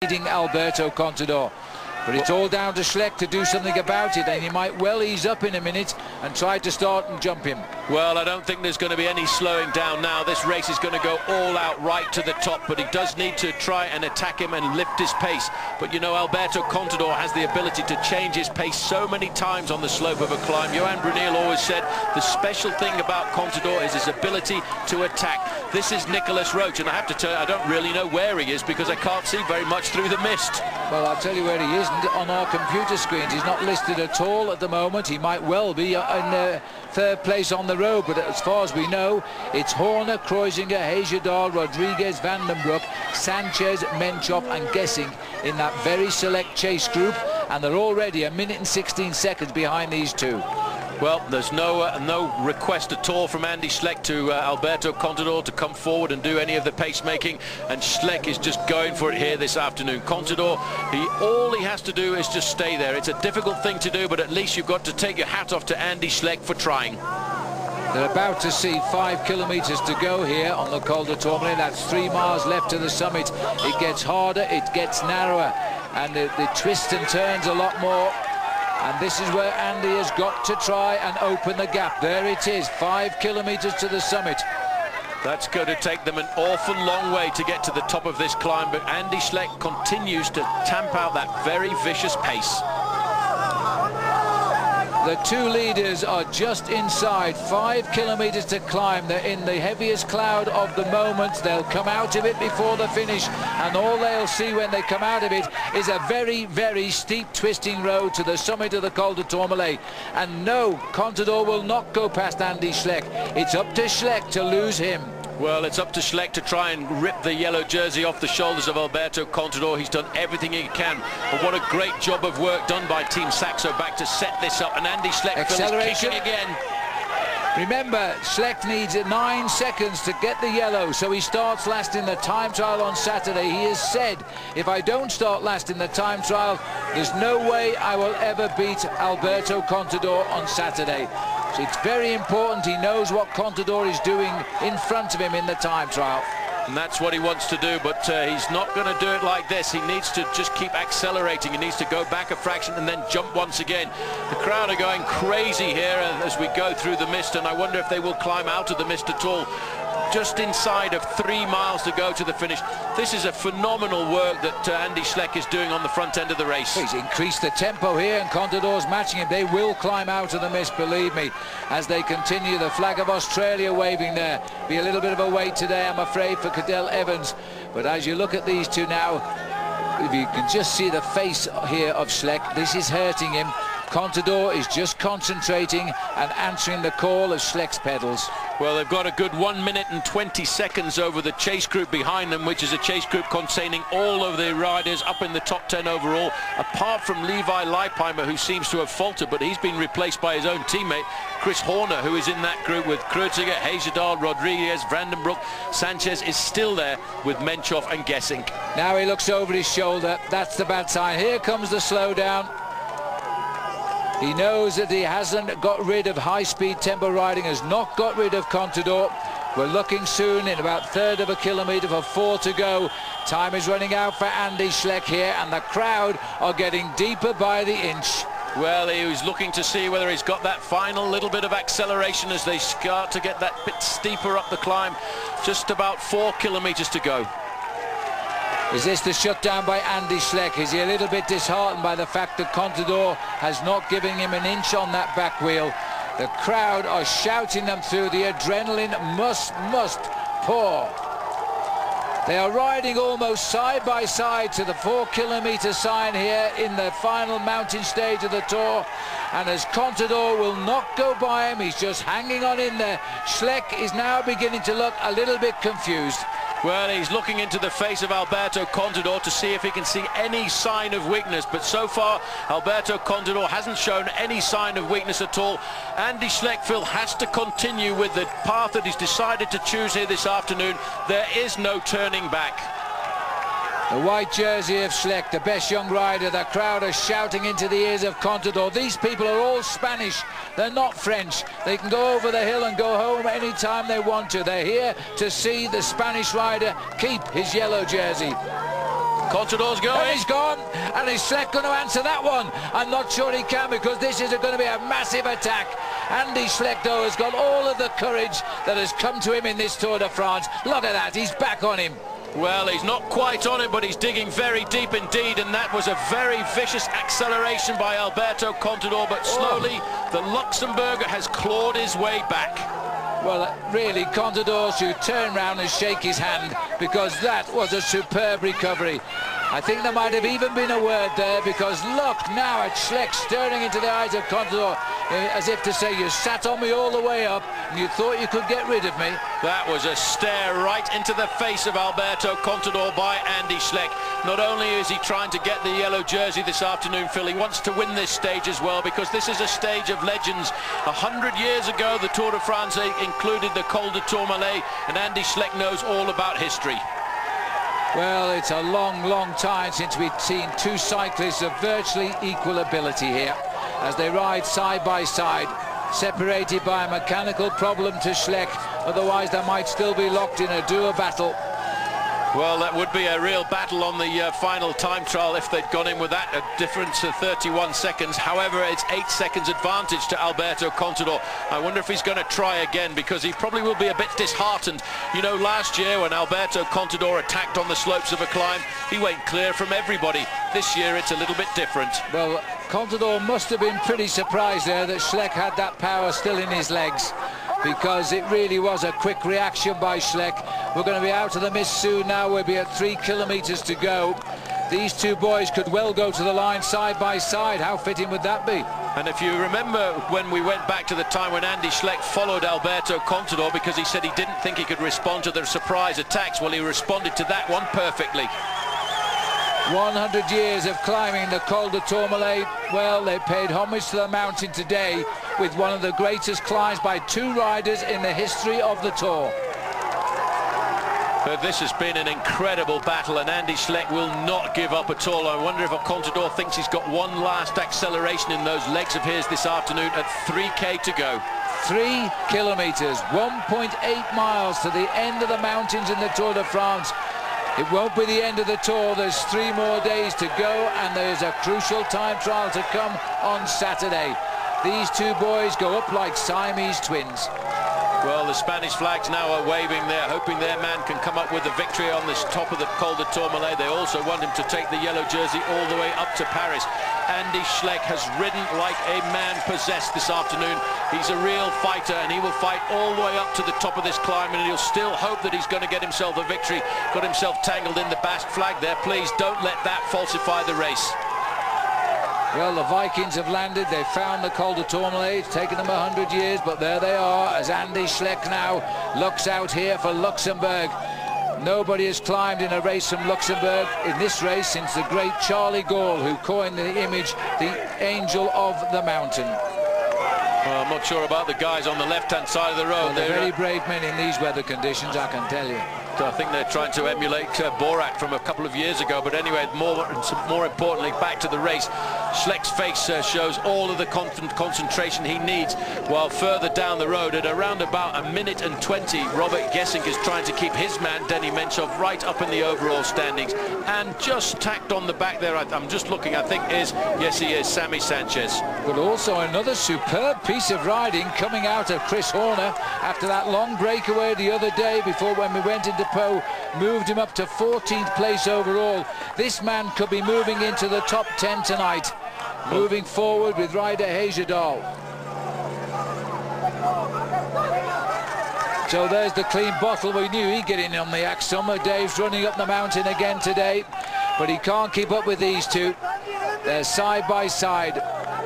leading Alberto Contador. But it's all down to Schleck to do something about it, and he might well ease up in a minute and try to start and jump him. Well, I don't think there's going to be any slowing down now. This race is going to go all out right to the top, but he does need to try and attack him and lift his pace. But you know, Alberto Contador has the ability to change his pace so many times on the slope of a climb. Johan Brunel always said the special thing about Contador is his ability to attack. This is Nicholas Roach, and I have to tell you, I don't really know where he is because I can't see very much through the mist. Well, I'll tell you where he isn't on our computer screens. He's not listed at all at the moment. He might well be in third place on the road, but as far as we know, it's Horner, Kreuziger, Heyerdahl, Rodriguez, Vandenbroek, Sanchez, Menchov and Gessing in that very select chase group, and they're already 1 minute and 16 seconds behind these two. Well, there's no request at all from Andy Schleck to Alberto Contador to come forward and do any of the pacemaking, and Schleck is just going for it here this afternoon. Contador, all he has to do is just stay there. It's a difficult thing to do, but at least you've got to take your hat off to Andy Schleck for trying. They're about to see 5 kilometres to go here on the Col du Tourmalet. That's 3 miles left to the summit. It gets harder, it gets narrower, and the twists and turns a lot more. And this is where Andy has got to try and open the gap. There it is, 5 kilometres to the summit. That's going to take them an awful long way to get to the top of this climb, but Andy Schleck continues to tamp out that very vicious pace. The two leaders are just inside, 5 kilometres to climb. They're in the heaviest cloud of the moment. They'll come out of it before the finish, and all they'll see when they come out of it is a very, very steep twisting road to the summit of the Col du Tourmalet. And no, Contador will not go past Andy Schleck. It's up to Schleck to lose him. Well, it's up to Schleck to try and rip the yellow jersey off the shoulders of Alberto Contador. He's done everything he can, but what a great job of work done by Team Saxo back to set this up, and Andy Schleck is kicking again. Remember, Schleck needs 9 seconds to get the yellow, so he starts last in the time trial on Saturday. He has said, if I don't start last in the time trial, there's no way I will ever beat Alberto Contador on Saturday. So it's very important he knows what Contador is doing in front of him in the time trial. And that's what he wants to do, but he's not going to do it like this. He needs to just keep accelerating. He needs to go back a fraction and then jump once again. The crowd are going crazy here as we go through the mist, and I wonder if they will climb out of the mist at all. Just inside of 3 miles to go to the finish. This is a phenomenal work that Andy Schleck is doing on the front end of the race. He's increased the tempo here, and Contador's matching him. They will climb out of the mist, believe me, as they continue. The flag of Australia waving there. Be a little bit of a wait today, I'm afraid, for Cadel Evans. But as you look at these two now, if you can just see the face here of Schleck, this is hurting him. Contador is just concentrating and answering the call of Schleck's pedals. Well, they've got a good 1 minute and 20 seconds over the chase group behind them, which is a chase group containing all of the riders up in the top 10 overall, apart from Levi Leipheimer, who seems to have faltered, but he's been replaced by his own teammate, Chris Horner, who is in that group with Kreuziger, Heyerdahl, Rodriguez, Vandenbroek. Sanchez is still there with Menchov and Gessing. Now he looks over his shoulder. That's the bad sign. Here comes the slowdown. He knows that he hasn't got rid of high-speed tempo riding, has not got rid of Contador. We're looking soon in about 1/3 of a kilometre for 4 to go. Time is running out for Andy Schleck here, and the crowd are getting deeper by the inch. Well, he was looking to see whether he's got that final little bit of acceleration as they start to get that bit steeper up the climb. Just about 4 kilometres to go. Is this the shutdown by Andy Schleck? Is he a little bit disheartened by the fact that Contador has not given him an inch on that back wheel? The crowd are shouting them through. The adrenaline must pour. They are riding almost side by side to the 4 kilometre sign here in the final mountain stage of the Tour. And as Contador will not go by him, he's just hanging on in there. Schleck is now beginning to look a little bit confused. Well, he's looking into the face of Alberto Contador to see if he can see any sign of weakness, but so far Alberto Contador hasn't shown any sign of weakness at all. Andy Schleck has to continue with the path that he's decided to choose here this afternoon. There is no turning back. The white jersey of Schleck, the best young rider. The crowd are shouting into the ears of Contador. These people are all Spanish. They're not French. They can go over the hill and go home anytime they want to. They're here to see the Spanish rider keep his yellow jersey. Contador's going. And he's gone. And is Schleck going to answer that one? I'm not sure he can, because this is going to be a massive attack. Andy Schleck, though, has got all of the courage that has come to him in this Tour de France. Look at that. He's back on him. Well, he's not quite on it, but he's digging very deep indeed, and that was a very vicious acceleration by Alberto Contador, but slowly the Luxembourger has clawed his way back. Well, really, Contador should turn round and shake his hand, because that was a superb recovery. I think there might have even been a word there, because look now at Schleck staring into the eyes of Contador as if to say, you sat on me all the way up and you thought you could get rid of me. That was a stare right into the face of Alberto Contador by Andy Schleck. Not only is he trying to get the yellow jersey this afternoon, Phil, he wants to win this stage as well, because this is a stage of legends. 100 years ago, the Tour de France included the Col du Tourmalet, and Andy Schleck knows all about history. Well, it's a long, long time since we've seen two cyclists of virtually equal ability here as they ride side by side, separated by a mechanical problem to Schleck. Otherwise, they might still be locked in a duo battle. Well, that would be a real battle on the final time trial if they'd gone in with that, a difference of 31 seconds. However, it's 8 seconds advantage to Alberto Contador. I wonder if he's going to try again, because he probably will be a bit disheartened. You know, last year when Alberto Contador attacked on the slopes of a climb, he went clear from everybody. This year it's a little bit different. Well, Contador must have been pretty surprised there that Schleck had that power still in his legs, because it really was a quick reaction by Schleck. We're going to be out of the mist soon now. We'll be at 3 kilometres to go. These two boys could well go to the line side by side. How fitting would that be? And if you remember when we went back to the time when Andy Schleck followed Alberto Contador because he said he didn't think he could respond to the surprise attacks, well, he responded to that one perfectly. 100 years of climbing the Col du Tourmalet. Well, they paid homage to the mountain today with one of the greatest climbs by two riders in the history of the Tour. But this has been an incredible battle, and Andy Schleck will not give up at all. I wonder if Contador thinks he's got one last acceleration in those legs of his this afternoon at 3K to go. 3 kilometres, 1.8 miles to the end of the mountains in the Tour de France. It won't be the end of the Tour. There's 3 more days to go, and there's a crucial time trial to come on Saturday. These two boys go up like Siamese twins. Well, the Spanish flags now are waving there, hoping their man can come up with the victory on this top of the Col du Tourmalet. They also want him to take the yellow jersey all the way up to Paris. Andy Schleck has ridden like a man possessed this afternoon. He's a real fighter, and he will fight all the way up to the top of this climb, and he'll still hope that he's going to get himself a victory. Got himself tangled in the Basque flag there. Please don't let that falsify the race. Well, the Vikings have landed. They've found the Col du Tourmalet. It's taken them 100 years, but there they are as Andy Schleck now looks out here for Luxembourg. Nobody has climbed in a race from Luxembourg in this race since the great Charlie Gaulle, who coined the image, the angel of the mountain. Well, I'm not sure about the guys on the left-hand side of the road. Well, they're very brave men in these weather conditions, I can tell you. I think they're trying to emulate Borat from a couple of years ago, but anyway, more importantly, back to the race. Schleck's face shows all of the concentration he needs, while further down the road at around about 1:20, Robert Gesink is trying to keep his man Denny Menchov right up in the overall standings, and just tacked on the back there, I'm just looking, I think yes he is, Sammy Sanchez. But also another superb piece of riding coming out of Chris Horner after that long breakaway the other day before when we went into Pau, moved him up to 14th place overall. This man could be moving into the top 10 tonight, moving forward with rider Hejerdal. So there's the clean bottle. We knew he'd get in on the axe somewhere. Dave's running up the mountain again today, but he can't keep up with these two. They're side by side.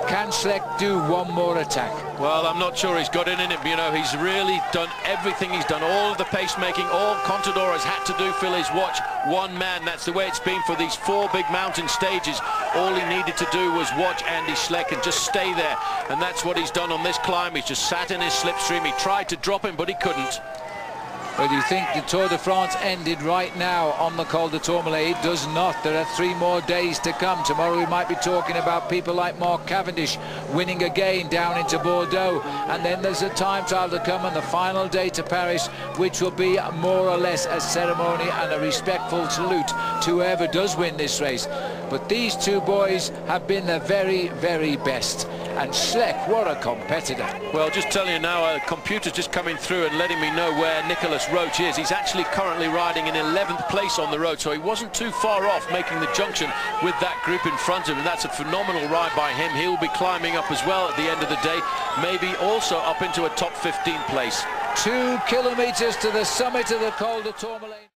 Can Schleck do one more attack? Well, I'm not sure he's got it in him. You know, he's really done everything. He's done all of the pacemaking. All Contador has had to do, Phil, is watch one man. That's the way it's been for these 4 big mountain stages. All he needed to do was watch Andy Schleck and just stay there. And that's what he's done on this climb. He's just sat in his slipstream. He tried to drop him, but he couldn't. Well, you think the Tour de France ended right now on the Col du Tourmalet? It does not. There are 3 more days to come. Tomorrow we might be talking about people like Mark Cavendish winning again down into Bordeaux. And then there's a time trial to come on the final day to Paris, which will be more or less a ceremony and a respectful salute to whoever does win this race. But these 2 boys have been the very, very best. And Schleck, what a competitor. Well, just telling you now, a computer's just coming through and letting me know where Nicholas Roach is. He's actually currently riding in 11th place on the road, so he wasn't too far off making the junction with that group in front of him. That's a phenomenal ride by him. He'll be climbing up as well at the end of the day, maybe also up into a top 15 place. 2 kilometres to the summit of the Col du Tourmalet.